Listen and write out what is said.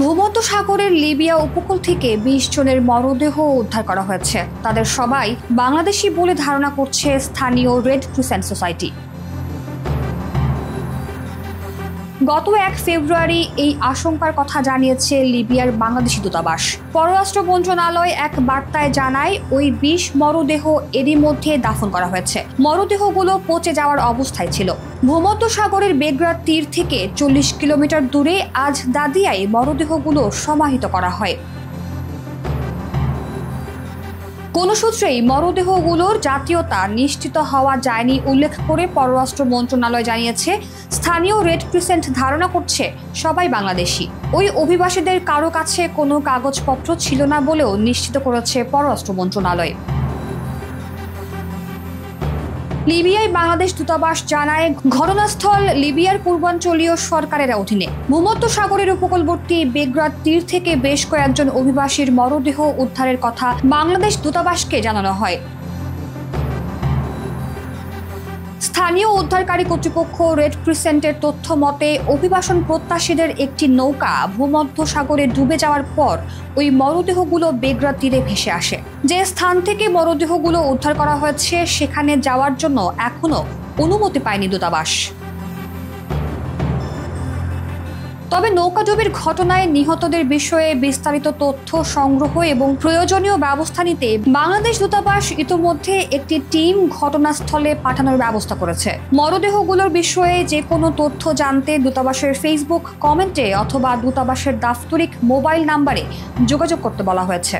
ভূমধ্যসাগরের Libya উপকূল থেকে ২০ জনের মরদেহ উদ্ধার করা হয়েছে। তাদের সবাই বাংলাদেশি বলে ধারণা করছে স্থানীয় রেড ক্রিসেন্ট সোসাইটি। গত ১ ফেব্রুয়ারি এই আশঙ্কার কথা জানিয়েছে লিবিয়ার বাংলাদেশি দূতাবাস। পররাষ্ট্র মন্ত্রণালয় এক বার্তায় জানায়, ওই ২০ মরদেহ এরই মধ্যে দাফন করা হয়েছে। মরদেহগুলো পচে যাওয়ার অবস্থায় ছিল। ভূমধ্যসাগরের বেগরাত তীর থেকে ৪০ কিলোমিটার দূরে আজ দাদিয়ায় মরদেহগুলো সমাহিত করা হয়। কোনো সূত্রেই মরদেহগুলোর জাতীয়তা নিশ্চিত হওয়া যায়নি উল্লেখ করে পররাষ্ট্র মন্ত্রণালয় জানিয়েছে, স্থানীয় রেড ক্রিসেন্ট ধারণা করছে সবাই বাংলাদেশি। ওই অভিবাসীদের কারো কাছে কোনো কাগজপত্র ছিল না বলেও নিশ্চিত করেছে পররাষ্ট্র মন্ত্রণালয়। লিবিয়ায় বাংলাদেশ দূতাবাস জানায়, ঘটনাস্থল লিবিয়ার পূর্বাঞ্চলীয় সরকারের অধীনে। ভূমধ্যসাগরের উপকূলবর্তী বেগরাত তীর থেকে বেশ কয়েকজন অভিবাসীর মরদেহ উদ্ধারের কথা বাংলাদেশ দূতাবাসকে জানানো হয়। স্থানীয় উদ্ধারকারী কর্তৃপক্ষ রেড ক্রিসেন্টের তথ্য মতে, অভিবাসন প্রত্যাশীদের একটি নৌকা ভূমধ্যসাগরে ডুবে যাওয়ার পর ওই মরদেহগুলো বেগরাত তীরে ভেসে আসে। যে স্থান থেকে মরদেহগুলো উদ্ধার করা হয়েছে সেখানে যাওয়ার জন্য এখনো অনুমতি পায়নি দূতাবাস। তবে নৌকাডুবির ঘটনায় নিহতদের বিষয়ে বিস্তারিত তথ্য সংগ্রহ এবং প্রয়োজনীয় ব্যবস্থা নিতে বাংলাদেশ দূতাবাস ইতিমধ্যে একটি টিম ঘটনাস্থলে পাঠানোর ব্যবস্থা করেছে। মরদেহগুলোর বিষয়ে যে কোনো তথ্য জানতে দূতাবাসের ফেসবুক কমেন্টে অথবা দূতাবাসের দাপ্তরিক মোবাইল নাম্বারে যোগাযোগ করতে বলা হয়েছে।